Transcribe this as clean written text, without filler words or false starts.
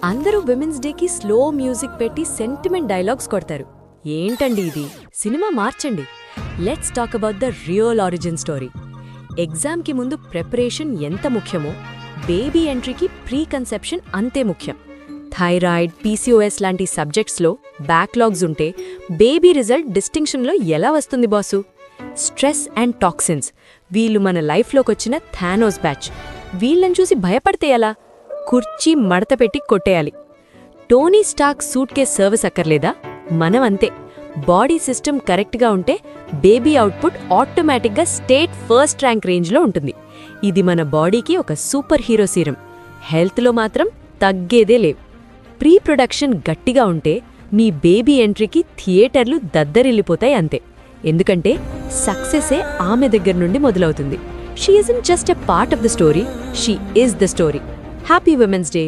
అందరూ విమెన్స్ డేకి slow music పెట్టి సెంటిమెంట్ డైలాగ్స్ కొడతారు. ఏంటండి ఇది? సినిమా మార్చండి. Let's talk about the real origin story. ఎగ్జామ్కి ముందు ప్రిపరేషన్ ఎంత ముఖ్యమో బేబీ ఎంట్రీకి ప్రీ కన్సెప్షన్ అంతే ముఖ్యం. థైరాయిడ్, పీసీఓఎస్ లాంటి సబ్జెక్ట్స్లో బ్యాక్లాగ్స్ ఉంటే బేబీ రిజల్ట్ డిస్టింక్షన్లో ఎలా వస్తుంది బాసు? స్ట్రెస్ అండ్ టాక్సిన్స్, వీళ్ళు మన లైఫ్లోకొచ్చిన థానోస్ బ్యాచ్. వీళ్ళని చూసి భయపడితే ఎలా? కుర్చీ మడతపెట్టి కొట్టేయాలి. Tony Stark suitcase service అక్కర్లేదా? మనం అంతే. బాడీ సిస్టమ్ కరెక్ట్గా ఉంటే బేబీ అవుట్పుట్ ఆటోమేటిక్గా స్టేట్ ఫస్ట్ ర్యాంక్ రేంజ్లో ఉంటుంది. ఇది మన బాడీకి ఒక సూపర్ హీరో సీరం. హెల్త్లో మాత్రం తగ్గేదే లేవు. ప్రీ ప్రొడక్షన్ గట్టిగా ఉంటే మీ బేబీ ఎంట్రీకి థియేటర్లు దద్దరిల్లిపోతాయి అంతే. ఎందుకంటే సక్సెసే ఆమె దగ్గర నుండి మొదలవుతుంది. She isn't just a part of the story, she is the story. Happy women's day.